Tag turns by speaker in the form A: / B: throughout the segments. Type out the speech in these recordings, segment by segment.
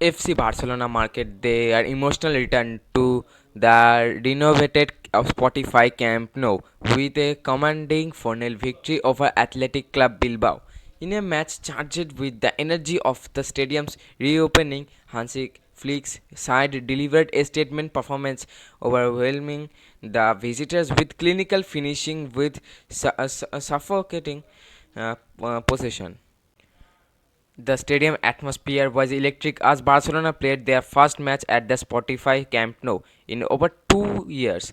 A: FC Barcelona market their emotional return to the renovated Spotify Camp Nou with a commanding 4-0 victory over Athletic Club Bilbao. In a match charged with the energy of the stadium's reopening, Hansi Flick's side delivered a statement performance, overwhelming the visitors with clinical finishing with suffocating possession. The stadium atmosphere was electric as Barcelona played their first match at the Spotify Camp Nou in over 2 years.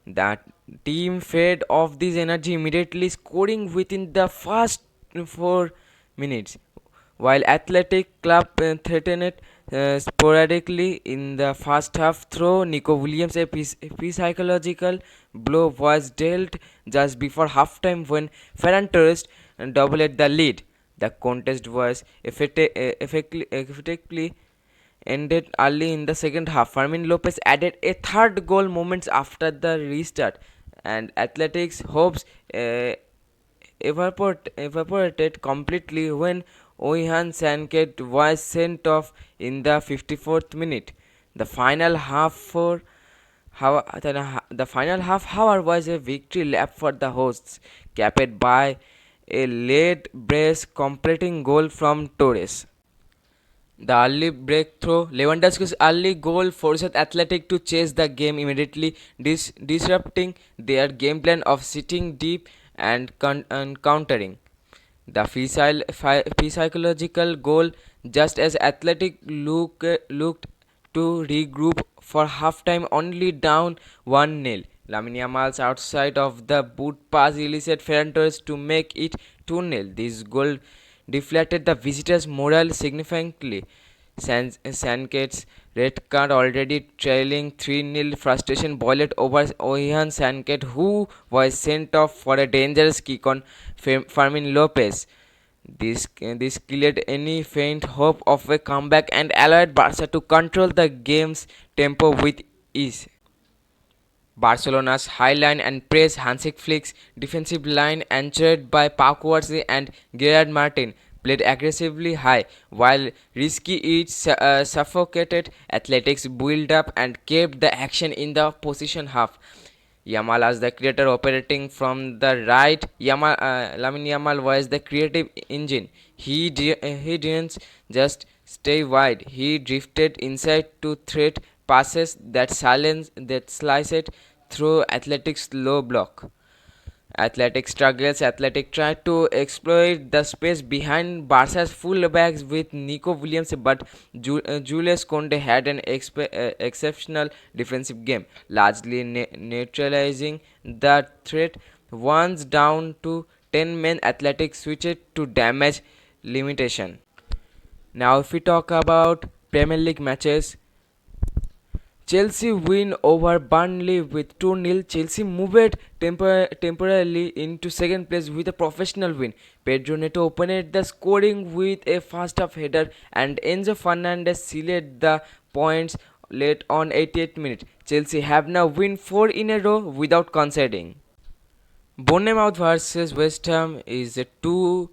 A: The team fed off this energy immediately, scoring within the first 4 minutes, while Athletic Club threatened sporadically in the first half. Through Nico Williams, a psychological blow was dealt just before halftime when Ferran Torres doubled the lead. The contest was effectively ended early in the second half. Fermin Lopez added a third goal moments after the restart, and Athletics' hopes evaporated completely when Oihan Sanket was sent off in the 54th minute. The final half for the final half hour was a victory lap for the hosts, capped by a late brace completing goal from Torres. The early breakthrough, Lewandowski's early goal forced Athletic to chase the game immediately, disrupting their game plan of sitting deep and countering. The psychological goal, just as Athletic looked to regroup for halftime, only down 1-0. Lamine Yamal's outside of the boot pass elicited Ferran Torres to make it 2-0. This goal deflated the visitors' morale significantly. Sanket's red card, already trailing 3-0, frustration boiled over Oihan Sanket, who was sent off for a dangerous kick on Fermin Lopez. This killed any faint hope of a comeback and allowed Barca to control the game's tempo with ease. Barcelona's high line and press, Hansi Flick's defensive line, anchored by Pau Cubarsí and Gerard Martin, played aggressively high, while risky each suffocated Athletics build up and kept the action in the possession half. Yamal as the creator operating from the right, Lamine Yamal was the creative engine. He didn't just stay wide. He drifted inside to threat passes that sliced through Athletics' low block. Athletic struggles. Athletic tried to exploit the space behind Barca's fullbacks with Nico Williams, but Julius Conde had an exceptional defensive game, largely neutralizing the threat. Once down to 10 men, Athletic switched to damage limitation. Now, if we talk about Premier League matches, Chelsea win over Burnley with 2-0. Chelsea moved temporarily into second place with a professional win. Pedro Neto opened the scoring with a first half header, and Enzo Fernandez sealed the points late on 88th minute. Chelsea have now won 4 in a row without conceding. Bournemouth versus West Ham is a 2-2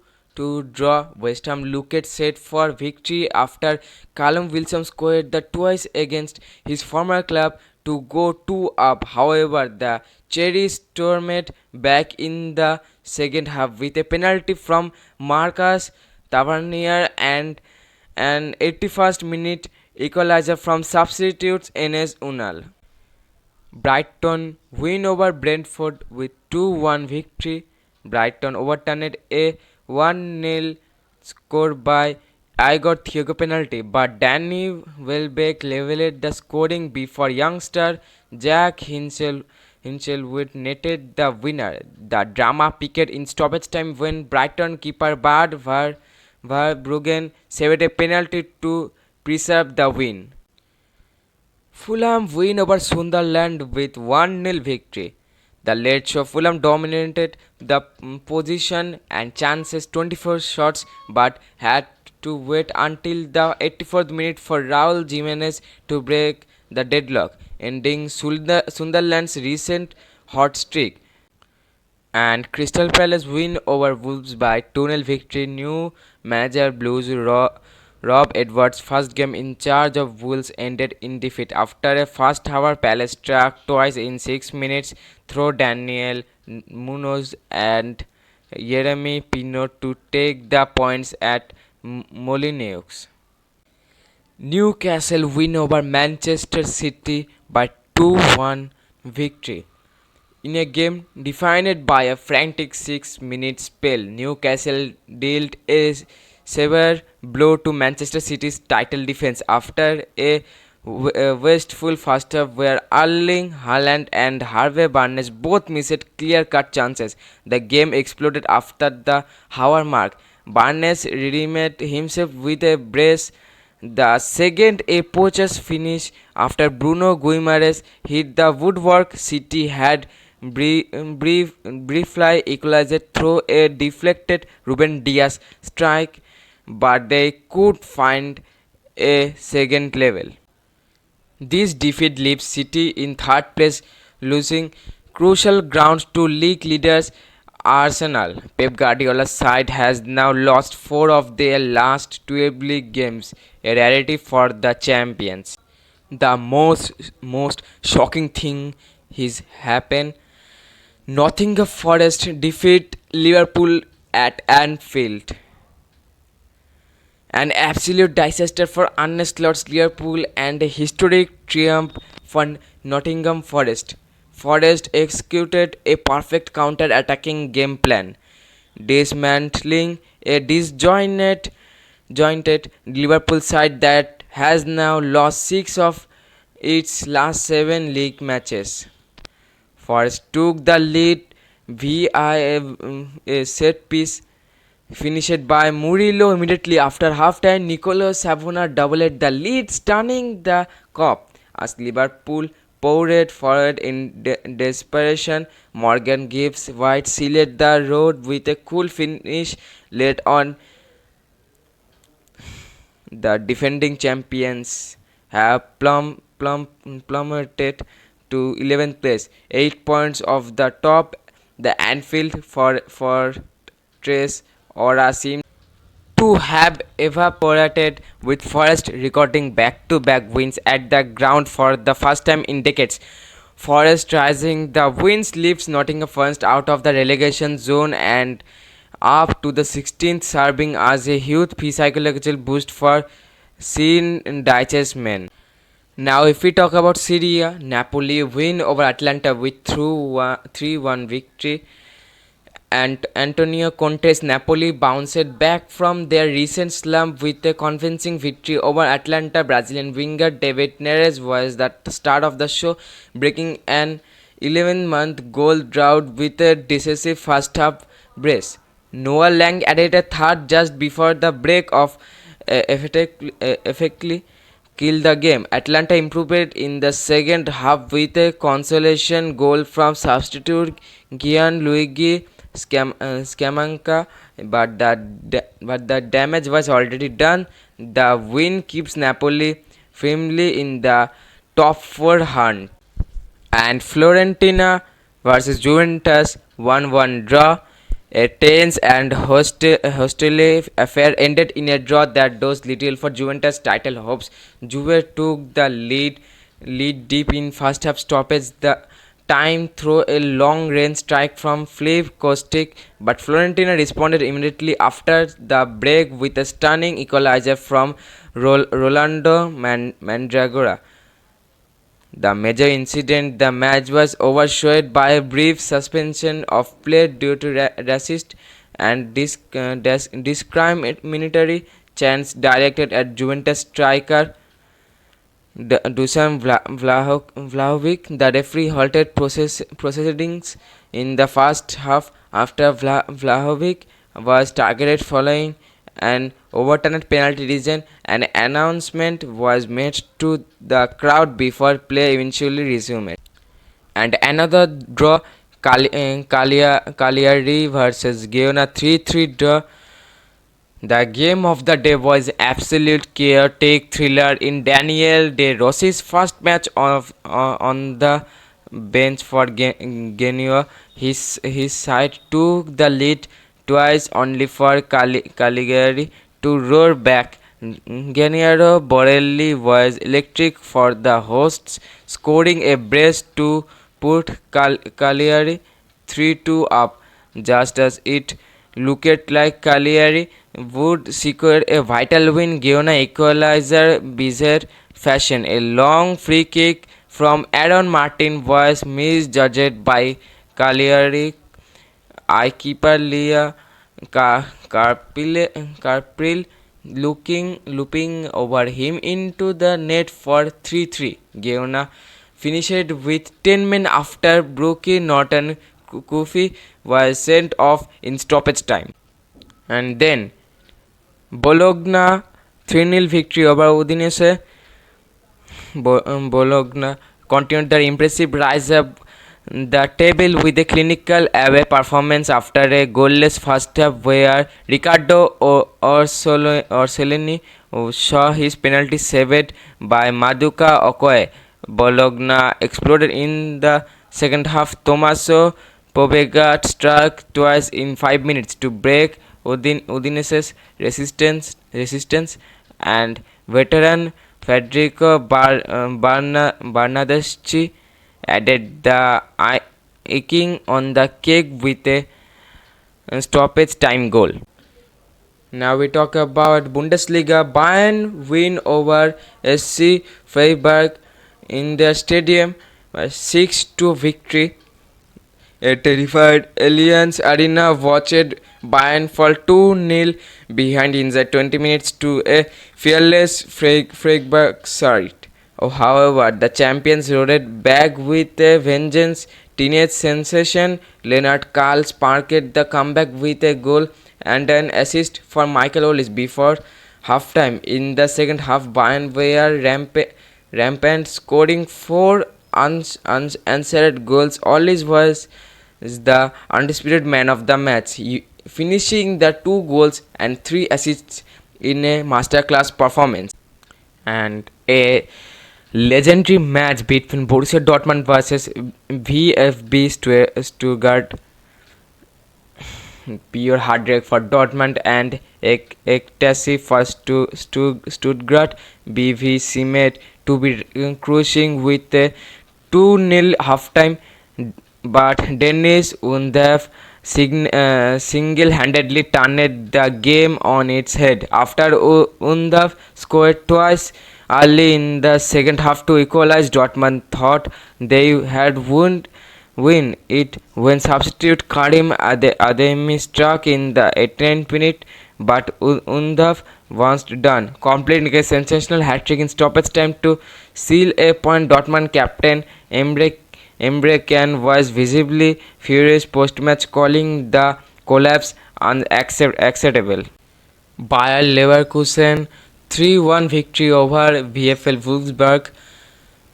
A: draw. West Ham looked set for victory after Callum Wilson scored the twice against his former club to go 2 up. However, the Cherries stormed back in the second half with a penalty from Marcus Tavernier and an 81st minute equalizer from substitutes Enes Unal. Brighton win over Brentford with 2-1 victory. Brighton overturned a 1-0 score by Igor Thiago penalty, but Danny Welbeck leveled the scoring before youngster Jack Hinchelwood netted the winner. The drama peaked in stoppage time when Brighton keeper Bart Verbruggen saved a penalty to preserve the win. Fulham win over Sunderland with 1-0 victory. The late show Fulham dominated the position and chances 24 shots, but had to wait until the 84th minute for Raul Jimenez to break the deadlock, ending Sunderland's recent hot streak. And Crystal Palace win over Wolves by 2-0 victory. New manager Blues Rob Edwards' first game in charge of Wolves ended in defeat. After a first hour, Palace struck twice in 6 minutes through Daniel Munoz and Jeremy Pino to take the points at Molineux. Newcastle win over Manchester City by 2-1 victory. In a game defined by a frantic 6 minute spell, Newcastle dealt a severe blow to Manchester City's title defense after a wasteful first half where Erling Haaland and Harvey Barnes both missed clear-cut chances. The game exploded after the hour mark. Barnes redeemed himself with a brace the second a poacher's finish after Bruno Guimaraes hit the woodwork. City had briefly equalized through a deflected Ruben Dias strike, but they could find a second level. This defeat leaves City in third place, losing crucial ground to league leaders Arsenal. Pep Guardiola's side has now lost 4 of their last 12 league games, a rarity for the champions. The most shocking thing has happened. Nottingham Forest defeat Liverpool at Anfield. An absolute disaster for Ernest Lord's Liverpool and a historic triumph for Nottingham Forest. Forest executed a perfect counter-attacking game plan, dismantling a jointed Liverpool side that has now lost 6 of its last 7 league matches. Forest took the lead via a set piece finished by Murillo immediately after halftime. Nicolo Savona doubled the lead, stunning the Kop. As Liverpool poured forward in desperation, Morgan Gibbs White sealed the road with a cool finish late on. The defending champions have plummeted to 11th place, 8 points off the top. The Anfield fortress aura seems to have evaporated, with Forest recording back-to-back wins at the ground for the first time in decades. Forest rising the wins lifts Nottingham Forest out of the relegation zone and up to the 16th, serving as a huge psychological boost for Sean Dyche's men. Now, if we talk about Serie A, Napoli win over Atalanta with 3-1 victory. And Antonio Conte's Napoli bounced back from their recent slump with a convincing victory over Atlanta. Brazilian winger David Neres was the star of the show, breaking an 11-month goal drought with a decisive first-half brace. Noah Lang added a third just before the break of effectively killed the game. Atlanta improved in the second half with a consolation goal from substitute Gianluigi Scamanca, but the damage was already done. The win keeps Napoli firmly in the top 4 hunt. And Fiorentina versus Juventus 1-1 draw. A tense and hostile affair ended in a draw that does little for Juventus' title hopes. Juve took the lead deep in first half stoppage the time through a long-range strike from Filip Kostic, but Fiorentina responded immediately after the break with a stunning equalizer from Rolando Mandragora. The major incident, the match was overshadowed by a brief suspension of play due to racist and discriminatory chants directed at Juventus striker Dusan Vlahovic. The referee halted proceedings in the first half after Vlahovic was targeted following an overturned penalty decision. An announcement was made to the crowd before play eventually resumed. And another draw, Cagliari versus Genoa 3-3 draw. The game of the day was absolute chaotic thriller in Daniel De Rossi's first match on the bench for Genoa. His side took the lead twice only for Cagliari to roar back. Gennaro Borelli was electric for the hosts, scoring a brace to put Cagliari 3-2 up, just as it looked like Cagliari would secure a vital win. Giona equalizer bizarre fashion. A long free kick from Aaron Martin was misjudged by Cagliari eye keeper Leah Carpril looping over him into the net for 3-3. Geona finished with 10 men after Brookie Norton Kofi was sent off in stoppage time. And then Bologna 3-0 victory over Udinese. Bologna continued their impressive rise up the table with a clinical away performance after a goalless first half where Ricardo Orsolini saw his penalty saved by Maduka Okoye. Bologna exploded in the second half. Tommaso Pobega struck twice in 5 minutes to break Udinese's resistance, and veteran Federico Bernardeschi added the icing on the cake with a stoppage time goal. Now we talk about Bundesliga. Bayern win over SC Freiburg in their stadium, 6-2 victory. A terrified Allianz Arena watched Bayern fall 2-0 behind inside 20 minutes to a fearless Freiburg side. However, the champions roared back with a vengeance. Teenage sensation Leonard Karl sparked the comeback with a goal and an assist for Michael Olise before halftime. In the second half, Bayern were rampant, scoring 4 unanswered goals. Olise was the undisputed man of the match, finishing the 2 goals and 3 assists in a masterclass performance. And a legendary match between Borussia Dortmund versus VfB Stuttgart. Pure heartbreak for Dortmund and ecstasy for Stuttgart. BVC made to be cruising with a 2-0 halftime, but Dennis Undav single-handedly turned the game on its head. After Undav scored twice early in the second half to equalize, Dortmund thought they had win it when substitute Karim Adeyemi struck in the 18th minute, but Undav once done, completing a sensational hat-trick in stoppage time to seal a point. Dortmund captain Emre Can was visibly furious post-match, calling the collapse unacceptable. Bayer Leverkusen 3-1 victory over VfL Wolfsburg.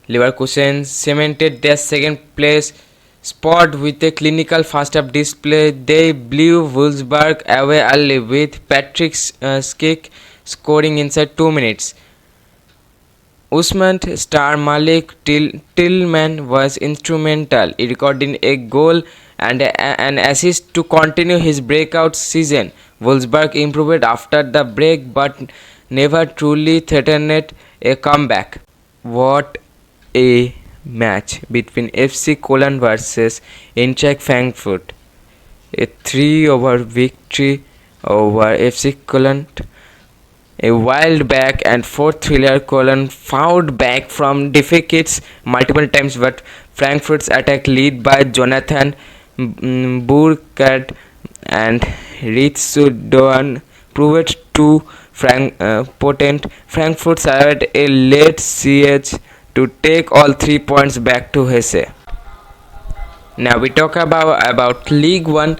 A: Leverkusen cemented their second place spot with a clinical first half display. They blew Wolfsburg away early with Patrick Schick scoring inside 2 minutes. Usman star Malik Tillman was instrumental, recording a goal and an assist to continue his breakout season. Wolfsburg improved after the break but never truly threatened a comeback. What a match between FC Cologne versus Eintracht Frankfurt. A 3-over victory over FC Cologne. A wild back and forth thriller. Cologne fought back from defeats multiple times, but Frankfurt's attack, led by Jonathan Burkhardt and Ritsu Doan, proved too potent. Frankfurt survived a late siege to take all 3 points back to Hesse. Now we talk about League 1.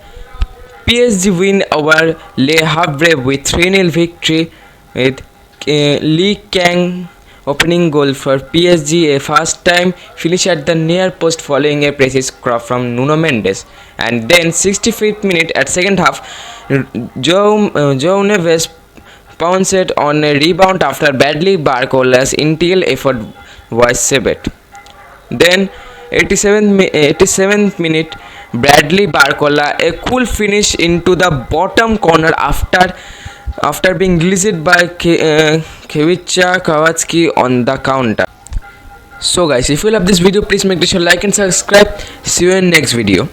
A: PSG win over Le Havre with 3-0 victory, with Lee Kang opening goal for PSG, a first-time finish at the near post following a precise cross from Nuno Mendes. And then 65th minute at second half, Joe Neves pounced on a rebound after Bradley Barcola's initial effort was saved. Then 87th minute, Bradley Barcola a cool finish into the bottom corner after after being released by Kevicha Kawatski on the counter. So guys, if you love this video, please make sure to like and subscribe. See you in next video.